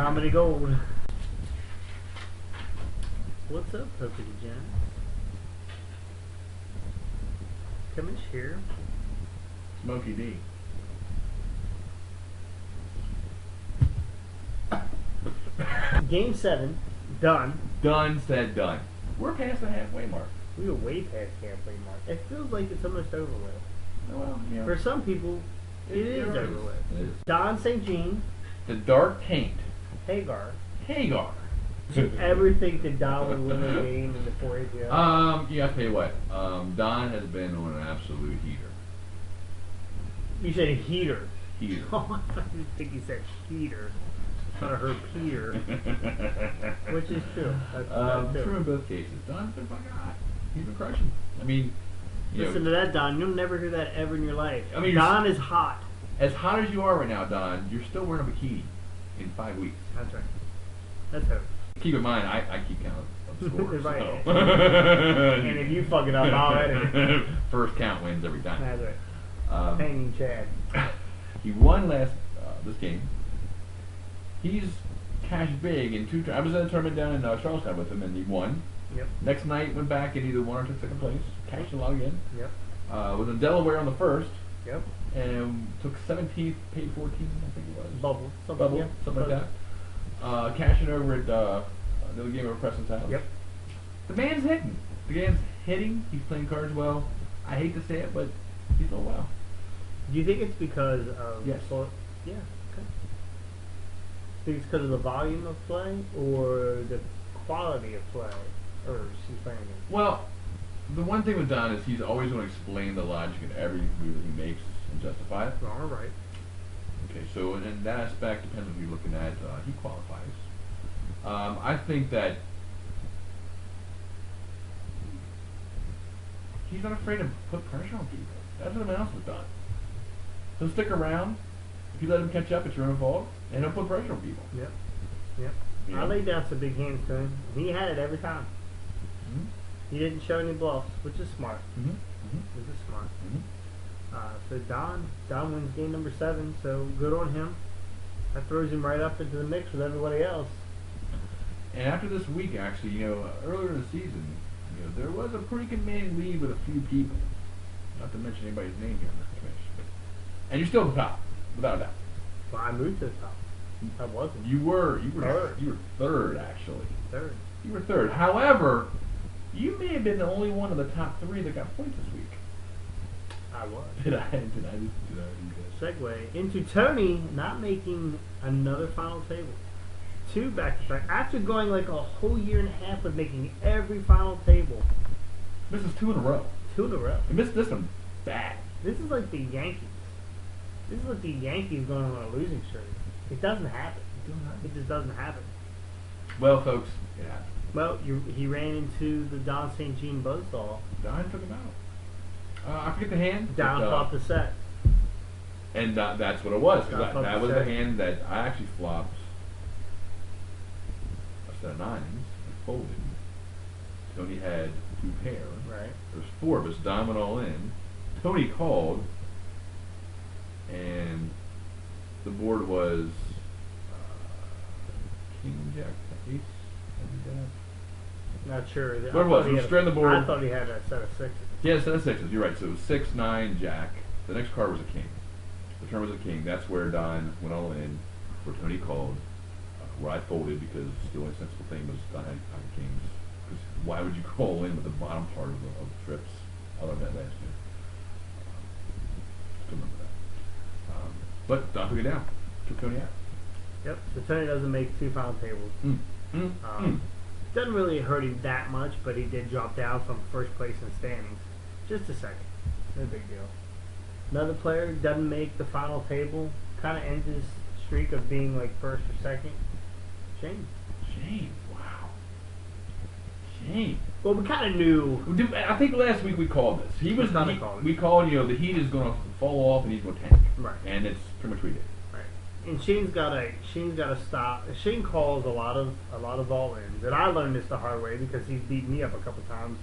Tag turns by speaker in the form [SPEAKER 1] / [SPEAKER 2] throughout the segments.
[SPEAKER 1] Comedy gold. What's up, Pokey Jen? Come in here.
[SPEAKER 2] Smokey D.
[SPEAKER 1] Game 7, done.
[SPEAKER 2] Done, said done. We're past the halfway mark.
[SPEAKER 1] We were way past halfway mark. It feels like it's almost over with.
[SPEAKER 2] Well, yeah.
[SPEAKER 1] For some people, it is over with.
[SPEAKER 2] It is.
[SPEAKER 1] Don St. Jean,
[SPEAKER 2] The Dark Taint.
[SPEAKER 1] Hagar.
[SPEAKER 2] Hagar.
[SPEAKER 1] Did you ever think that Don would win a game in the 4APL?
[SPEAKER 2] Yeah, I'll tell you what. Don has been on an absolute heater.
[SPEAKER 1] You said heater.
[SPEAKER 2] Heater.
[SPEAKER 1] Oh, I think you said heater. I thought I heard Peter. Which is true. That's
[SPEAKER 2] true in both cases. Don's been fucking hot. He's been crushing. I mean,
[SPEAKER 1] listen to that, Don. You'll never hear that ever in your life.
[SPEAKER 2] I mean,
[SPEAKER 1] Don is hot.
[SPEAKER 2] As hot as you are right now, Don, you're still wearing a bikini in 5 weeks.
[SPEAKER 1] That's right. That's her.
[SPEAKER 2] Keep in mind, I keep count of scores.
[SPEAKER 1] Right.
[SPEAKER 2] So.
[SPEAKER 1] And if you fuck it up, I'll edit it.
[SPEAKER 2] First count wins every time.
[SPEAKER 1] That's right. Hanging Chad.
[SPEAKER 2] He won this game. He's cashed big in 2 I was at a tournament down in Charlestown with him, and he won.
[SPEAKER 1] Yep.
[SPEAKER 2] Next night, went back and either won or took second place. Cashed a lot again.
[SPEAKER 1] Yep.
[SPEAKER 2] Was in Delaware on the first.
[SPEAKER 1] Yep.
[SPEAKER 2] And took 17th, paid 14, I think it was.
[SPEAKER 1] Bubble.
[SPEAKER 2] Something like that. Cashing over at another game over Preston's house.
[SPEAKER 1] Yep.
[SPEAKER 2] The man's hitting. The man's hitting. He's playing cards well. I hate to say it, but he's doing well.
[SPEAKER 1] Do you think it's because of...
[SPEAKER 2] Yes.
[SPEAKER 1] Yeah. Okay. Think it's because of the volume of play or the quality of play? Or is he playing it?
[SPEAKER 2] Well, the one thing with Don is he's always going to explain the logic in every move that he makes and justify it.
[SPEAKER 1] Wrong or right.
[SPEAKER 2] Okay, so in that aspect, depends on who you're looking at. He qualifies. I think that he's not afraid to put pressure on people. That's what else has done. He'll stick around. If you let him catch up, it's your own fault, and he'll put pressure on people.
[SPEAKER 1] Yep. Yep.
[SPEAKER 2] You know?
[SPEAKER 1] I laid down some big hands to him. He had it every time.
[SPEAKER 2] Mm-hmm.
[SPEAKER 1] He didn't show any bluffs, which is smart.
[SPEAKER 2] Mm-hmm. Mm-hmm.
[SPEAKER 1] Which is smart.
[SPEAKER 2] Mm-hmm.
[SPEAKER 1] So Don wins game number 7. So good on him. That throws him right up into the mix with everybody else.
[SPEAKER 2] And after this week, actually, earlier in the season, there was a pretty commanding lead with a few people. Not to mention anybody's name here, Mr. Commissioner. And you're still at the top, without a doubt.
[SPEAKER 1] Well, I moved to the top. I wasn't.
[SPEAKER 2] You were
[SPEAKER 1] third.
[SPEAKER 2] You were third, actually.
[SPEAKER 1] Third.
[SPEAKER 2] You were third. However, you may have been the only one of the top 3 that got points this week.
[SPEAKER 1] I was.
[SPEAKER 2] Did I do that?
[SPEAKER 1] Segue into Tony not making another final table. 2 back-to-back. After going like a whole year and a half of making every final table.
[SPEAKER 2] This is 2 in a row.
[SPEAKER 1] 2 in a row.
[SPEAKER 2] I missed this one bad.
[SPEAKER 1] This is like the Yankees. This is like the Yankees going on a losing streak. It doesn't happen. It just doesn't happen.
[SPEAKER 2] Well, folks, it happened.
[SPEAKER 1] Well, he ran into the Don St. Jean buzzsaw.
[SPEAKER 2] Don took him out. I forget the hand.
[SPEAKER 1] Don flopped the set.
[SPEAKER 2] And that's what it was. Because that was the
[SPEAKER 1] set.
[SPEAKER 2] hand that I actually flopped a set of 9s and folded. Tony had 2 pair.
[SPEAKER 1] Right.
[SPEAKER 2] There's 4 of us. Don went all in. Tony called. And the board was King, Jack, Ace, and
[SPEAKER 1] Not sure.
[SPEAKER 2] What it was? It was straight on the board.
[SPEAKER 1] I thought he had a set of 6s.
[SPEAKER 2] Yeah, set of 6s. You're right. So it was 6, 9, Jack. The next card was a King. The turn was a King. That's where Don went all in. Where Tony called. Where I folded because the only sensible thing was Don had Kings. Because why would you call in with the bottom part of the trips? I learned that last year. Still remember that. But Don took it down. Took Tony out.
[SPEAKER 1] Yep. So Tony doesn't make 2 final tables. Doesn't really hurt him that much, but he did drop down from first place in the standings. Just a second. No big deal. Another player doesn't make the final table. Kind of ends his streak of being like first or second. Shane.
[SPEAKER 2] Wow. Shane.
[SPEAKER 1] Well, we kind of knew.
[SPEAKER 2] I think last week we called this. We called, the heat is going to fall off and he's going to tank.
[SPEAKER 1] Right.
[SPEAKER 2] And it's pretty much what we did.
[SPEAKER 1] Right. And Shane's got to stop. Shane calls a lot of all-ins, and I learned this the hard way because he's beat me up a couple times.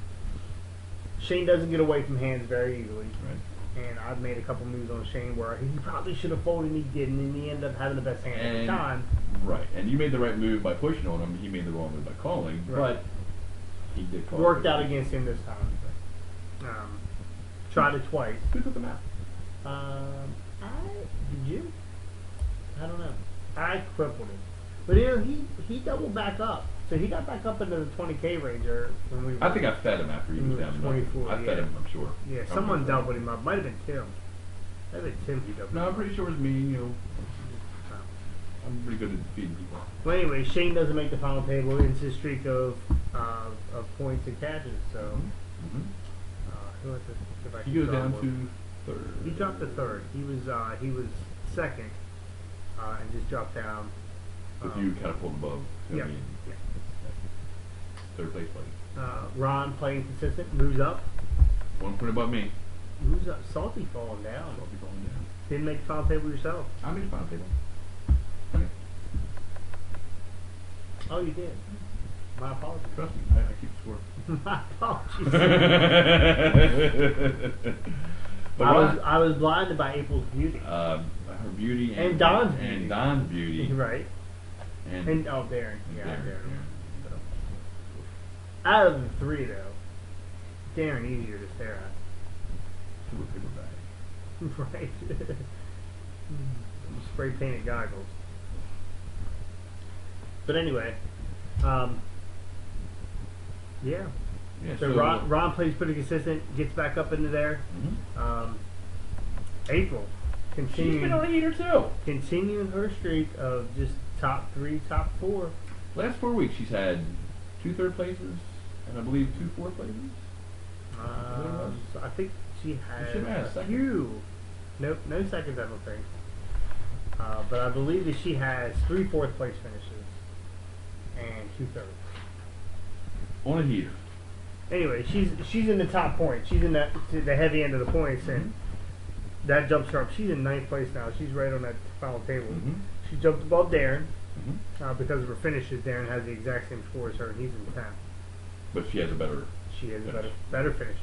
[SPEAKER 1] Shane doesn't get away from hands very easily.
[SPEAKER 2] Right.
[SPEAKER 1] And I've made a couple moves on Shane where he probably should have folded and he didn't, and he ended up having the best hand at the time.
[SPEAKER 2] Right, and you made the right move by pushing on him. He made the wrong move by calling,
[SPEAKER 1] Right.
[SPEAKER 2] but he did call.
[SPEAKER 1] Worked out against him this time. Tried it twice.
[SPEAKER 2] Who took him out?
[SPEAKER 1] Did you? I don't know. I crippled him. But he doubled back up. So he got back up into the 20K range when we were.
[SPEAKER 2] I think I fed him after he was down.
[SPEAKER 1] 24.
[SPEAKER 2] I fed him, I'm sure.
[SPEAKER 1] Yeah, someone doubled him up. Might have been Tim. Might have been Tim who doubled him.
[SPEAKER 2] No, I'm pretty sure it was me. I'm pretty good at defeating people.
[SPEAKER 1] Well, anyway, Shane doesn't make the final table. It's his streak of points and catches. So, who was it?
[SPEAKER 2] He goes down to third.
[SPEAKER 1] He dropped to third. He was second, and just dropped down.
[SPEAKER 2] With you kind of pulled above.
[SPEAKER 1] Yeah.
[SPEAKER 2] Third place, buddy.
[SPEAKER 1] Ron playing consistent, moves up.
[SPEAKER 2] 1 point above me.
[SPEAKER 1] Moves up. Salty falling down.
[SPEAKER 2] Salty falling down.
[SPEAKER 1] Didn't make the final table yourself.
[SPEAKER 2] I made the final table. Okay.
[SPEAKER 1] Oh, you did. My apologies.
[SPEAKER 2] Trust me, I keep score.
[SPEAKER 1] My apologies.
[SPEAKER 2] But
[SPEAKER 1] I was blinded by April's beauty.
[SPEAKER 2] her beauty
[SPEAKER 1] And Don's beauty.
[SPEAKER 2] And Don's beauty.
[SPEAKER 1] Right.
[SPEAKER 2] And
[SPEAKER 1] Darren. Yeah,
[SPEAKER 2] Darren.
[SPEAKER 1] Darren. So. Out of the three, though, Darren easier to stare at.
[SPEAKER 2] Two paper bag.
[SPEAKER 1] Right. Spray painted goggles. But anyway, yeah.
[SPEAKER 2] Yeah,
[SPEAKER 1] So Ron plays pretty consistent, gets back up into there. April
[SPEAKER 2] She's been a leader too.
[SPEAKER 1] continuing her streak of just top 3, top 4.
[SPEAKER 2] Last 4 weeks, she's had 2 third places and I believe 2 fourth places.
[SPEAKER 1] So I think she had
[SPEAKER 2] should have had a
[SPEAKER 1] a
[SPEAKER 2] second.
[SPEAKER 1] few. Nope, no seconds, I don't think. But I believe that she has 3 fourth place finishes and 2 thirds.
[SPEAKER 2] On a heater.
[SPEAKER 1] Anyway, she's in the top point. She's in the heavy end of the points, and that jumps her up. She's in 9th place now. She's right on that final table. She jumped above Darren because of her finishes. Darren has the exact same score as her, and he's in 10th.
[SPEAKER 2] But she has a better.
[SPEAKER 1] She has better finishes.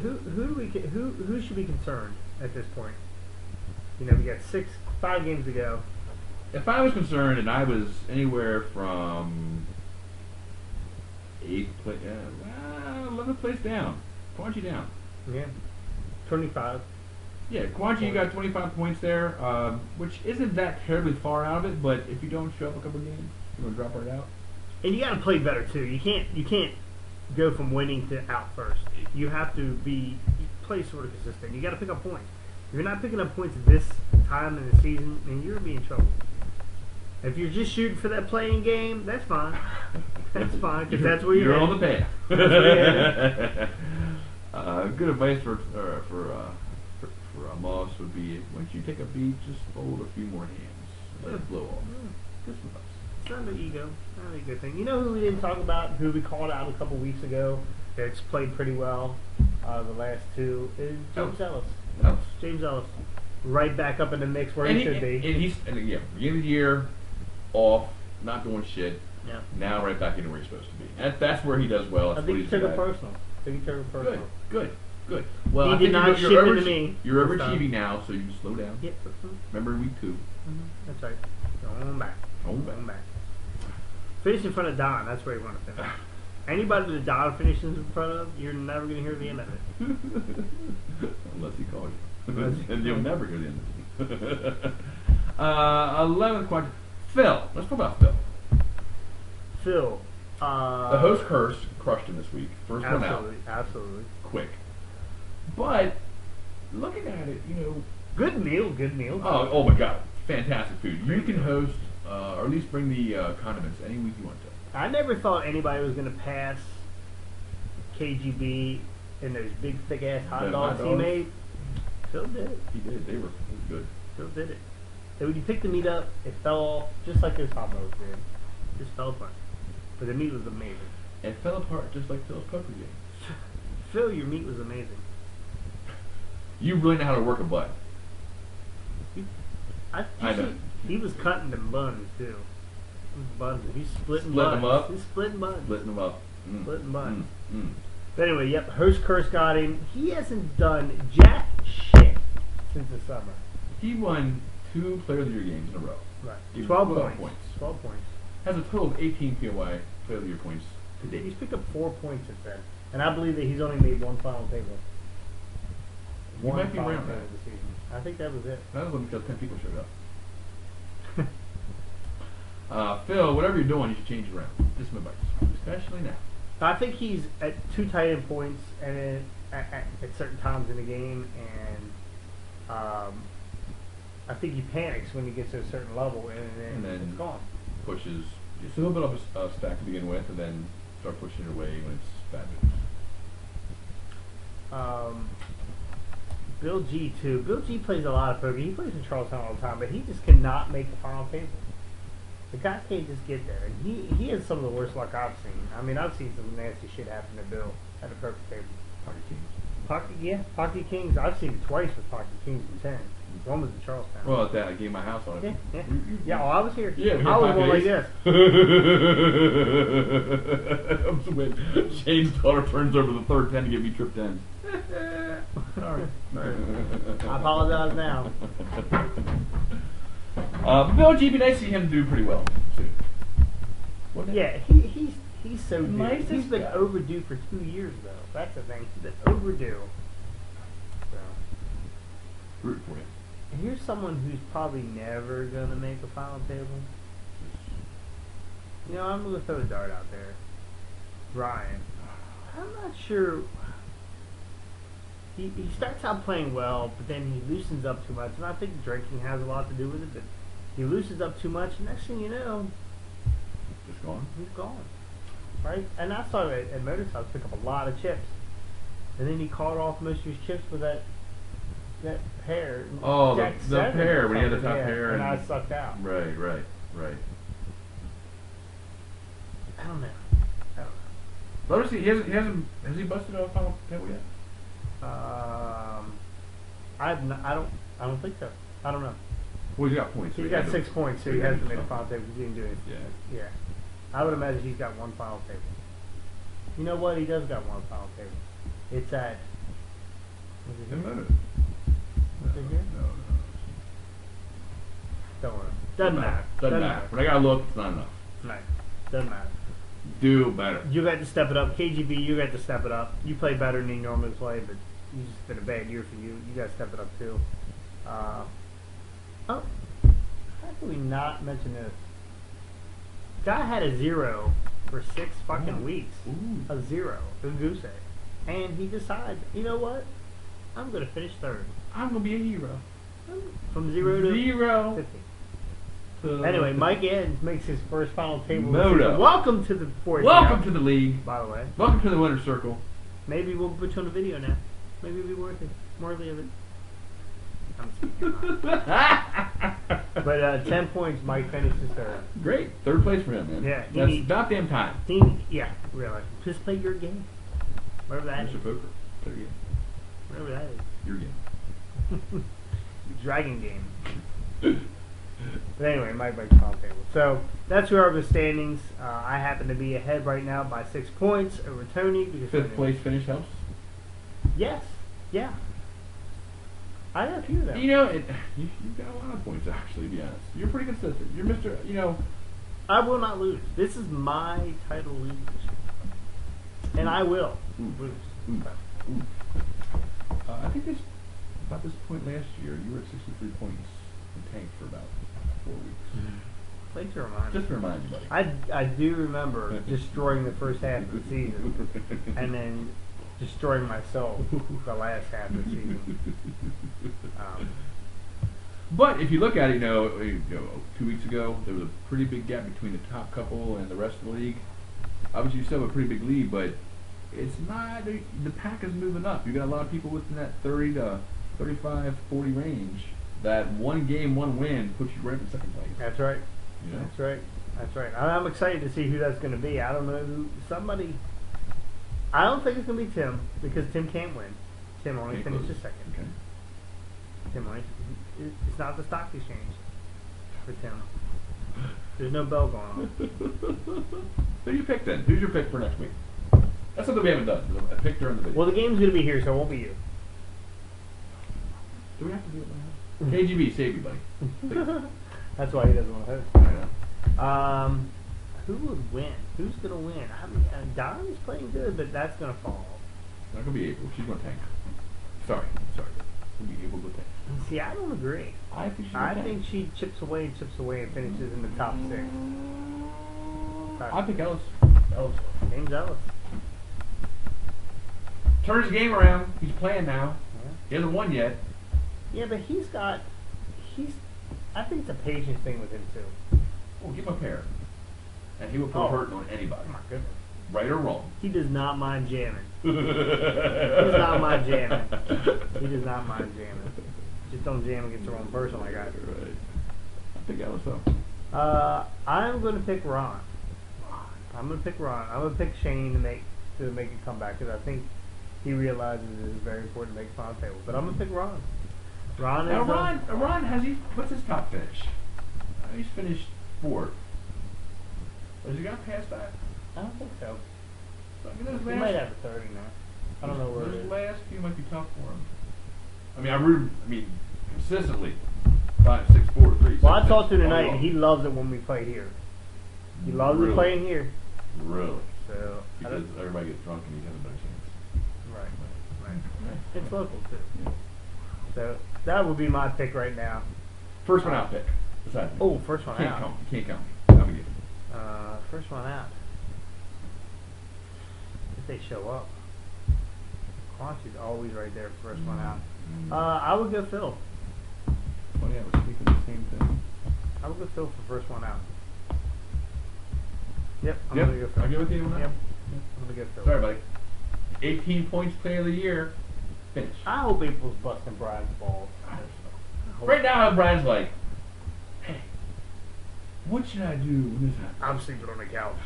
[SPEAKER 1] Who should be concerned at this point? You know, we got 5 games to go.
[SPEAKER 2] If I was concerned and I was anywhere from 8th place, 11th place down, Quanchi down.
[SPEAKER 1] Yeah, 25.
[SPEAKER 2] Yeah, Quanchi, you got 25 points there, which isn't that terribly far out of it. But if you don't show up a couple games, you're gonna drop right out.
[SPEAKER 1] And you got to play better too. You can't go from winning to out first. You have to play sort of consistent. You got to pick up points. If you're not picking up points this time in the season, then you're gonna be in trouble. If you're just shooting for that playing game, that's fine. That's fine because that's where you're
[SPEAKER 2] on the path.
[SPEAKER 1] That's where you're
[SPEAKER 2] good advice for Moss would be once you take a beat, just fold a few more hands, let it blow off. Just advice.
[SPEAKER 1] It's not an ego, not a good thing. You know who we didn't talk about, who we called out a couple weeks ago, that's played pretty well the last 2, is James Ellis. James Ellis. Right back up in the mix where he should be.
[SPEAKER 2] Beginning of the year, off, not doing shit.
[SPEAKER 1] Yeah.
[SPEAKER 2] Now right back into where he's supposed to be. That's where he does well.
[SPEAKER 1] I think he took it personal.
[SPEAKER 2] Good. Well,
[SPEAKER 1] he did not ship it to me.
[SPEAKER 2] You're overachieving now, so you can slow down.
[SPEAKER 1] Yep.
[SPEAKER 2] Remember week 2.
[SPEAKER 1] That's right. Going back. Finish in front of Don. That's where you want to finish. Anybody that Don finishes in front of, you're never going to hear the end of it.
[SPEAKER 2] Unless he calls you. And you'll never hear the end of it. 11th question. Phil. Let's talk about Phil.
[SPEAKER 1] Phil.
[SPEAKER 2] The host curse crushed him this week. First one out.
[SPEAKER 1] Absolutely.
[SPEAKER 2] Quick. But, looking at it,
[SPEAKER 1] Good meal.
[SPEAKER 2] Oh my God. Fantastic food. You can host, or at least bring the condiments any week you want to.
[SPEAKER 1] I never thought anybody was going to pass KGB in those big, thick-ass hot dogs he made. Phil did it.
[SPEAKER 2] He did. They were good.
[SPEAKER 1] Phil did it. And when you picked the meat up, it fell off just like those hot dogs did. Just fell apart. But the meat was amazing.
[SPEAKER 2] It fell apart just like Phil's poker game.
[SPEAKER 1] Phil, your meat was amazing.
[SPEAKER 2] You really know how to work a butt.
[SPEAKER 1] I know. He was cutting them buns, too. Buns. He's splitting
[SPEAKER 2] them up.
[SPEAKER 1] He's splitting buns.
[SPEAKER 2] Splitting them up.
[SPEAKER 1] Splitting buns. But anyway, yep, Host Curse got him. He hasn't done jack shit since the summer.
[SPEAKER 2] He won 2 Player of the Year games in a row.
[SPEAKER 1] Right.
[SPEAKER 2] Gave
[SPEAKER 1] 12
[SPEAKER 2] him
[SPEAKER 1] points. 12 points.
[SPEAKER 2] Has a total of 18 POI Player of the Year points to date.
[SPEAKER 1] He's picked up 4 points since then. And I believe that he's only made one final table.
[SPEAKER 2] He might be
[SPEAKER 1] final
[SPEAKER 2] around
[SPEAKER 1] table
[SPEAKER 2] that.
[SPEAKER 1] this season. I think that was it.
[SPEAKER 2] That was only because 10 people showed up. Phil, whatever you're doing, you should change it around. Just my advice, especially now.
[SPEAKER 1] I think he's at 2 tight end points and then at certain times in the game, and I think he panics when he gets to a certain level, and then it's gone.
[SPEAKER 2] Pushes just a little bit of a stack to begin with, and then start pushing it away when it's bad news.
[SPEAKER 1] Bill G too. Bill G plays a lot of poker. He plays in Charlestown all the time, but he just cannot make the final table. The guy can't just get there, and he has some of the worst luck I've seen. I mean, I've seen some nasty shit happen to Bill at the poker table. Pocket Kings. I've seen it twice with Pocket Kings and 10. One was in Charlestown.
[SPEAKER 2] Well, at that, I gave my house on it.
[SPEAKER 1] Yeah. Well, I was here.
[SPEAKER 2] Yeah,
[SPEAKER 1] I was going like this.
[SPEAKER 2] When Shane's daughter turns over the third 10 to get me tripped in.
[SPEAKER 1] Sorry. I apologize now.
[SPEAKER 2] Bill G, be nice to see him do pretty well soon.
[SPEAKER 1] Yeah, he's so due.
[SPEAKER 2] Nicest
[SPEAKER 1] He's been
[SPEAKER 2] guy.
[SPEAKER 1] overdue for 2 years though. That's the thing. He's been overdue. So.
[SPEAKER 2] Root for you.
[SPEAKER 1] And here's someone who's probably never gonna make a final table. You know, I'm gonna throw a dart out there. Ryan. I'm not sure. He starts out playing well, but then he loosens up too much, and I think drinking has a lot to do with it. But he loosens up too much, and next thing you know,
[SPEAKER 2] Just gone.
[SPEAKER 1] he's gone. Right? And I saw him at Motorcycles pick up a lot of chips, and then he caught off most of his chips with that pair.
[SPEAKER 2] Oh, the
[SPEAKER 1] Jack 7
[SPEAKER 2] pair,
[SPEAKER 1] or
[SPEAKER 2] when he had the
[SPEAKER 1] something,
[SPEAKER 2] top
[SPEAKER 1] yeah,
[SPEAKER 2] pair
[SPEAKER 1] and
[SPEAKER 2] and-
[SPEAKER 1] I sucked out.
[SPEAKER 2] Right.
[SPEAKER 1] I don't know.
[SPEAKER 2] But obviously, has he busted a final table yet?
[SPEAKER 1] I don't think so. I don't know.
[SPEAKER 2] Well, he's got points. so
[SPEAKER 1] He's
[SPEAKER 2] he
[SPEAKER 1] got
[SPEAKER 2] had
[SPEAKER 1] 6
[SPEAKER 2] to-
[SPEAKER 1] points, so
[SPEAKER 2] so
[SPEAKER 1] he
[SPEAKER 2] he had
[SPEAKER 1] hasn't
[SPEAKER 2] to
[SPEAKER 1] made a
[SPEAKER 2] do
[SPEAKER 1] final table because he didn't do it.
[SPEAKER 2] Yeah.
[SPEAKER 1] Yeah. I would imagine he's got one final table. You know what? He does got one final table. It's at. Was it
[SPEAKER 2] No,
[SPEAKER 1] here?
[SPEAKER 2] no.
[SPEAKER 1] Was it here?
[SPEAKER 2] No.
[SPEAKER 1] Don't worry. Doesn't matter.
[SPEAKER 2] Doesn't matter. When I gotta look, it's not enough.
[SPEAKER 1] Right. Doesn't matter.
[SPEAKER 2] Do better.
[SPEAKER 1] You got to step it up. KGB, you got to step it up. You play better than you normally play, but it's just been a bad year for you. You got to step it up too. How can we not mention this? Guy had a 0 for 6 fucking weeks.
[SPEAKER 2] Ooh.
[SPEAKER 1] A 0. A goose egg. And he decides, you know what? I'm going to finish third.
[SPEAKER 2] I'm gonna be a hero.
[SPEAKER 1] From 0 to 50. Anyway, Mike Ed makes his first final table.
[SPEAKER 2] Moto.
[SPEAKER 1] Welcome to the fourth.
[SPEAKER 2] Welcome to the league.
[SPEAKER 1] By the way.
[SPEAKER 2] Welcome to the winner's circle.
[SPEAKER 1] Maybe we'll put you on a video now. Maybe it'll be worthy of it. I'm speaking But 10 points, Mike finishes third.
[SPEAKER 2] Great. Third place for him, man.
[SPEAKER 1] Yeah,
[SPEAKER 2] That's
[SPEAKER 1] he-
[SPEAKER 2] about damn time.
[SPEAKER 1] Yeah, really. Just play your game. Whatever that is.
[SPEAKER 2] Mr. Poker. Play your game.
[SPEAKER 1] Whatever that is.
[SPEAKER 2] Your game.
[SPEAKER 1] Dragon game. But anyway, Mike makes final table. So that's who are the standings. I happen to be ahead right now by 6 points over Tony. Because
[SPEAKER 2] Fifth
[SPEAKER 1] Tony-
[SPEAKER 2] place finish helps.
[SPEAKER 1] Yes. Yeah. I got a few of them.
[SPEAKER 2] You know, you've got a lot of points actually. To be honest, you're pretty consistent. You're Mr. You know.
[SPEAKER 1] I will not lose. This is my title league this year. And I will lose.
[SPEAKER 2] I think about this point last year, you were at 63 points and tanked for about 4 weeks.
[SPEAKER 1] Like to remind me.
[SPEAKER 2] Just to remind you, buddy.
[SPEAKER 1] I do remember destroying the first half of the season and then destroying myself the last half of the season.
[SPEAKER 2] But if you look at it, you know, 2 weeks ago, there was a pretty big gap between the top couple and the rest of the league. Obviously, you still have a pretty big lead, but it's not, the pack is moving up. You got a lot of people within that 30 to 35, 40 range. That one game, one win puts you right in second place.
[SPEAKER 1] That's right.
[SPEAKER 2] You know?
[SPEAKER 1] That's right. That's right. I'm excited to see who that's going to be. I don't know who. Somebody. I don't think it's going to be Tim because Tim can't win. Tim only
[SPEAKER 2] Okay,
[SPEAKER 1] finished
[SPEAKER 2] close.
[SPEAKER 1] second.
[SPEAKER 2] Okay.
[SPEAKER 1] Tim only. It's not the stock exchange for Tim. There's no bell going on.
[SPEAKER 2] Who do you pick then? Who's your pick for next week? That's something we haven't done. I picked her in the video.
[SPEAKER 1] Well, the game's gonna be here, so it won't be you.
[SPEAKER 2] Do we have to do it now? KGB, save me, buddy. Please.
[SPEAKER 1] That's why he doesn't want to host.
[SPEAKER 2] I know.
[SPEAKER 1] Who would win? Who's gonna win? I mean, Don's playing good, but that's gonna fall.
[SPEAKER 2] It's not gonna be April. She's gonna tank. Sorry. It's gonna be April to tank.
[SPEAKER 1] See, I don't agree.
[SPEAKER 2] I think she's
[SPEAKER 1] I think she chips away and finishes in the top 6.
[SPEAKER 2] I pick Ellis. Ellis.
[SPEAKER 1] James Ellis.
[SPEAKER 2] Turn his game around. He's playing now.
[SPEAKER 1] Yeah.
[SPEAKER 2] He hasn't won yet.
[SPEAKER 1] Yeah, but I think it's a patience thing with him too.
[SPEAKER 2] Oh, give him a pair. And he will put hurt on anybody.
[SPEAKER 1] Oh my goodness.
[SPEAKER 2] Right or wrong.
[SPEAKER 1] He does not mind jamming. He does not mind jamming. He does not mind jamming. Just don't jam against the wrong person like I do.
[SPEAKER 2] Right. I pick Ellis though.
[SPEAKER 1] I'm going to pick Ron. I'm going to pick Shane to make a comeback because I think he realizes it is very important to make final table. But I'm going to pick Ron. Ron
[SPEAKER 2] has what's his top finish? He's finished 4th. Has he got past that?
[SPEAKER 1] I don't think so.
[SPEAKER 2] So, I mean,
[SPEAKER 1] He might have a 30 now. I don't know where it
[SPEAKER 2] Those
[SPEAKER 1] is.
[SPEAKER 2] last few might be tough for him. I mean, consistently 5, 6, 4, 3.
[SPEAKER 1] Well, I
[SPEAKER 2] 6,
[SPEAKER 1] talked to him
[SPEAKER 2] 6,
[SPEAKER 1] tonight,
[SPEAKER 2] all
[SPEAKER 1] and he loves it when we play here. He loves
[SPEAKER 2] Really?
[SPEAKER 1] it playing here.
[SPEAKER 2] Really?
[SPEAKER 1] So I
[SPEAKER 2] Because
[SPEAKER 1] don't,
[SPEAKER 2] everybody gets drunk and he has a better chance.
[SPEAKER 1] right. It's local too. So that would be my pick right now.
[SPEAKER 2] First one out pick. Besides me.
[SPEAKER 1] Oh, first one
[SPEAKER 2] Can't
[SPEAKER 1] out.
[SPEAKER 2] count. You can't count me. I'm a gift.
[SPEAKER 1] First one out. If they show up. Quantity's always right there for first one out. I would go Phil.
[SPEAKER 2] Funny, I was thinking the same thing.
[SPEAKER 1] I would go Phil for first one out. Yep, I'm
[SPEAKER 2] Yep,
[SPEAKER 1] gonna go Phil.
[SPEAKER 2] I'll give it to you on that.
[SPEAKER 1] Yep, I'm gonna go Phil.
[SPEAKER 2] Sorry, buddy. 18 points player of the year. Finish.
[SPEAKER 1] I hope April's busting Brian's balls.
[SPEAKER 2] Right now, Brian's like, hey, what should I do when this happens?
[SPEAKER 1] I'm sleeping on the couch.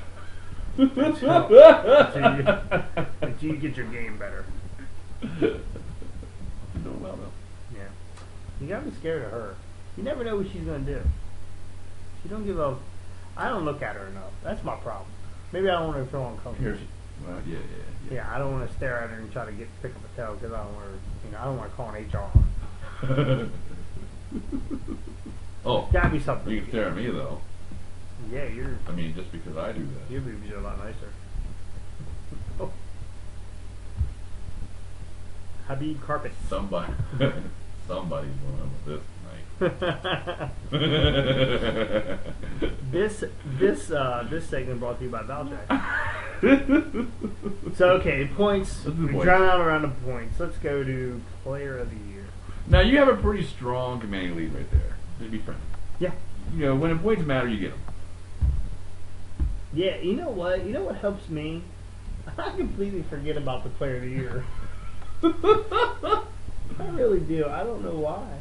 [SPEAKER 1] Until you get your game better.
[SPEAKER 2] You're doing well, though.
[SPEAKER 1] Yeah. You gotta be scared of her. You never know what she's gonna do. She don't give up. I don't look at her enough. That's my problem. Maybe I don't want her to feel uncomfortable.
[SPEAKER 2] Here's, yeah.
[SPEAKER 1] Yeah, I don't want to stare at her and try to pick up a tail because I don't want her. I don't want to call an HR.
[SPEAKER 2] Oh,
[SPEAKER 1] Gotta be something.
[SPEAKER 2] you can stare at me, though.
[SPEAKER 1] Yeah,
[SPEAKER 2] I mean, just because I do that.
[SPEAKER 1] your boobs are a lot nicer. Oh. Habib Carpet.
[SPEAKER 2] Somebody's going on with this tonight.
[SPEAKER 1] This segment brought to you by Valjack. So okay, points.
[SPEAKER 2] Let's do
[SPEAKER 1] We
[SPEAKER 2] points.
[SPEAKER 1] drown out around the points. Let's go to Player of the Year.
[SPEAKER 2] Now, you have a pretty strong commanding lead right there. Just be friendly.
[SPEAKER 1] Yeah.
[SPEAKER 2] You know, when the points matter, you get them.
[SPEAKER 1] Yeah. You know what? You know what helps me? I completely forget about the Player of the Year. I really do. I don't know why.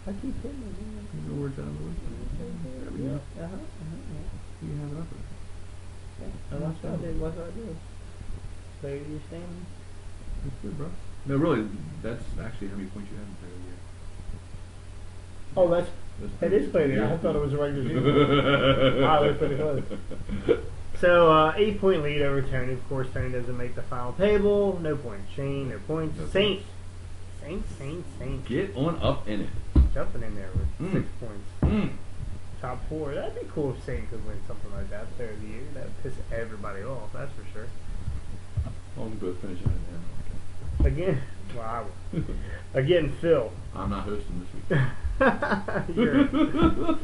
[SPEAKER 1] I keep hitting it.
[SPEAKER 2] The words out of the list. There we go.
[SPEAKER 1] Yeah.
[SPEAKER 2] You can have it up there.
[SPEAKER 1] That's what I did. What do I do? Player of the Year standing.
[SPEAKER 2] That's good, bro. No, really, that's actually how many points you have in player of the year.
[SPEAKER 1] Oh, it is Player of the Year. I thought it was a regular season. Wow, we're pretty close. So, 8-point lead over Tony. Of course, Tony doesn't make the final table. No points. Shane, no points.
[SPEAKER 2] No
[SPEAKER 1] Saint. Saint.
[SPEAKER 2] Get on up in it.
[SPEAKER 1] Jumping in there with 6 points. Top 4. That'd be cool if Saint could win something like that. Player of the Year. That'd piss everybody off. That's for sure.
[SPEAKER 2] Well, we both finish it in there.
[SPEAKER 1] Again, wow. Again, Phil.
[SPEAKER 2] I'm not hosting this week.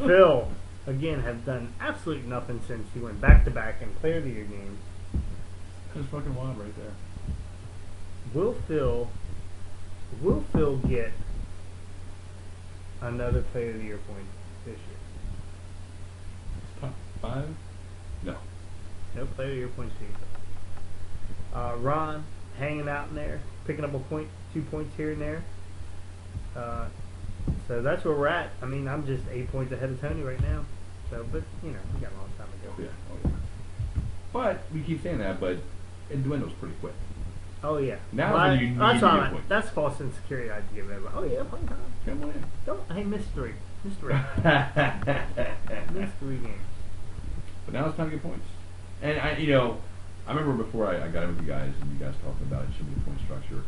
[SPEAKER 1] Phil, again, has done absolutely nothing since he went back-to-back in Player of the Year games.
[SPEAKER 2] That's fucking wild right there.
[SPEAKER 1] Will Phil get another Player of the Year point this year?
[SPEAKER 2] Top 5? No.
[SPEAKER 1] No Player of the Year points for you. Ron, hanging out in there, picking up a point, 2 points here and there. So that's where we're at. I mean, I'm just 8 points ahead of Tony right now. So, but you know, we got a long time to go.
[SPEAKER 2] Yeah. Oh, yeah. But we keep saying that, but it dwindles pretty quick.
[SPEAKER 1] Oh yeah.
[SPEAKER 2] Now
[SPEAKER 1] well,
[SPEAKER 2] you need
[SPEAKER 1] that's
[SPEAKER 2] to
[SPEAKER 1] all
[SPEAKER 2] get
[SPEAKER 1] right.
[SPEAKER 2] points.
[SPEAKER 1] That's false insecurity I'd give everybody. Oh yeah, fun time.
[SPEAKER 2] Come on in.
[SPEAKER 1] Don't hey mystery game.
[SPEAKER 2] But now it's time to get points. And I I remember before I got in with you guys, and you guys talking about it should be a point structure,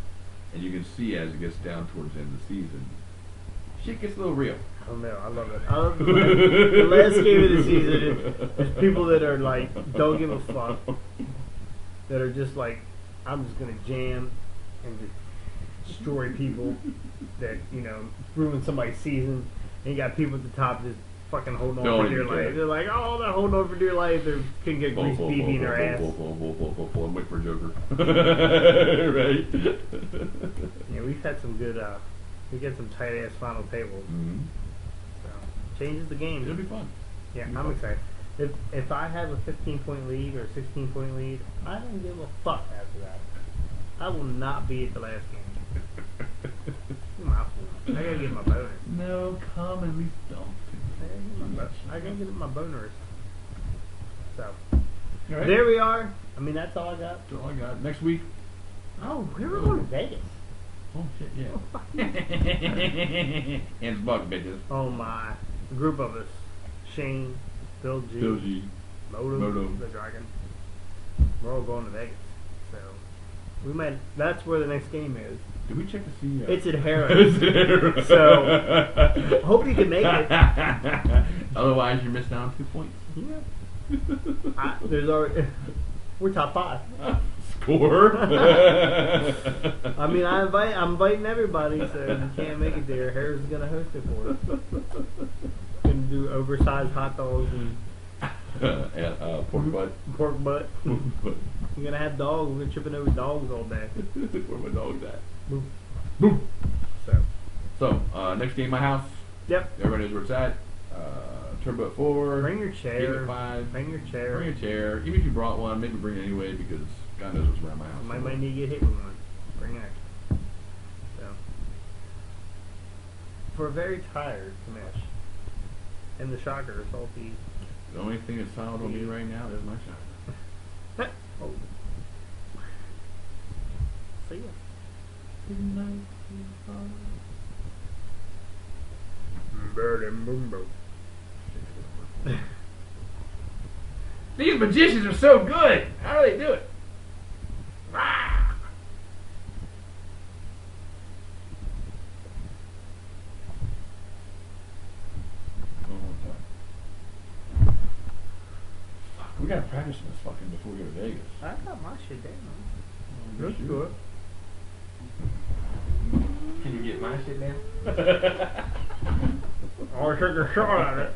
[SPEAKER 2] and you can see as it gets down towards the end of the season, shit gets a little real.
[SPEAKER 1] I don't know. I love it. I love the last game of the season. There's people that are like, don't give a fuck. That are just like, I'm just gonna jam and just destroy people. That ruin somebody's season. And you got people at the top just fucking holding on
[SPEAKER 2] Don't
[SPEAKER 1] for dear
[SPEAKER 2] even care.
[SPEAKER 1] life. They're like, oh, they're holding on for dear life. They couldn't get grease BB in their ass.
[SPEAKER 2] I'm waiting for Joker. Right?
[SPEAKER 1] Yeah, we've had some good. We get some tight ass final tables.
[SPEAKER 2] Mm-hmm.
[SPEAKER 1] So changes the game.
[SPEAKER 2] It'll be fun.
[SPEAKER 1] Yeah,
[SPEAKER 2] It'll be
[SPEAKER 1] I'm
[SPEAKER 2] fun.
[SPEAKER 1] excited. If I have a 15-point lead or a 16-point lead, I don't give a fuck after that. I will not be at the last game. My fault. I gotta get my bonus.
[SPEAKER 2] No, come at least don't.
[SPEAKER 1] I gotta get my bonus. So
[SPEAKER 2] All right.
[SPEAKER 1] there we are. I mean, that's all I got.
[SPEAKER 2] That's all I got. Next week.
[SPEAKER 1] Oh, we were going to Vegas.
[SPEAKER 2] Oh shit, yeah. Hands buck, bitches.
[SPEAKER 1] Oh my, a group of us: Shane, Bill G,
[SPEAKER 2] Bill G.
[SPEAKER 1] Moto, the Dragon. We're all going to Vegas. So we might. That's where the next game is.
[SPEAKER 2] Did we check to see?
[SPEAKER 1] It's at Harrah's. So hope you can make it.
[SPEAKER 2] Otherwise, you're missing out on 2 points.
[SPEAKER 1] Yeah. There's already. We're top 5.
[SPEAKER 2] Score.
[SPEAKER 1] I mean, I'm inviting everybody, so if you can't make it there, Harris is gonna host it for us. Gonna do oversized hot dogs and
[SPEAKER 2] Pork butt.
[SPEAKER 1] pork butt. We're gonna have dogs. We're tripping over dogs all day.
[SPEAKER 2] Where my dog's at?
[SPEAKER 1] Boom.
[SPEAKER 2] Boom.
[SPEAKER 1] So,
[SPEAKER 2] Next game, my house.
[SPEAKER 1] yep.
[SPEAKER 2] Everybody knows where it's at. Turbo at 4.
[SPEAKER 1] Bring your
[SPEAKER 2] Game
[SPEAKER 1] chair.
[SPEAKER 2] at 5.
[SPEAKER 1] Bring your chair.
[SPEAKER 2] Bring a chair. Even if you brought one, maybe bring it anyway because God knows what's around my house.
[SPEAKER 1] Might need to get hit with one. Bring it. So, for a very tired Kamish and the shocker, salty.
[SPEAKER 2] The only thing that's solid on me right now is my shot.
[SPEAKER 1] Oh. See ya. Bird and boombo.
[SPEAKER 2] These magicians are so good. How do they do it? Ah! One more time. Fuck, we gotta practice this fucking before we go to Vegas.
[SPEAKER 1] I got my shit down.
[SPEAKER 2] That's
[SPEAKER 1] good.
[SPEAKER 2] Can you get my shit down?
[SPEAKER 1] I'll take a shot at it.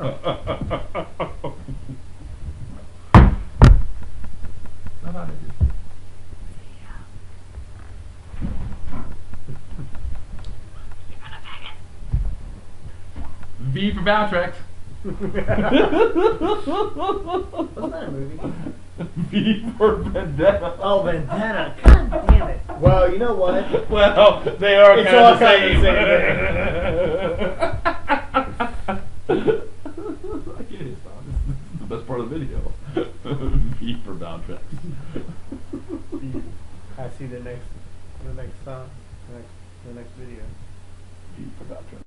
[SPEAKER 2] V for Valtrex.
[SPEAKER 1] Wasn't that a movie?
[SPEAKER 2] V for Vendetta.
[SPEAKER 1] Oh, Vendetta. God damn it. Well, you know what?
[SPEAKER 2] Well, they are
[SPEAKER 1] It's
[SPEAKER 2] kind
[SPEAKER 1] all
[SPEAKER 2] of the
[SPEAKER 1] kind of
[SPEAKER 2] same.
[SPEAKER 1] the
[SPEAKER 2] I get it, Tom. This is the best part of the video. V for Valtrex.
[SPEAKER 1] I see the next song, the next video.
[SPEAKER 2] V for Valtrex.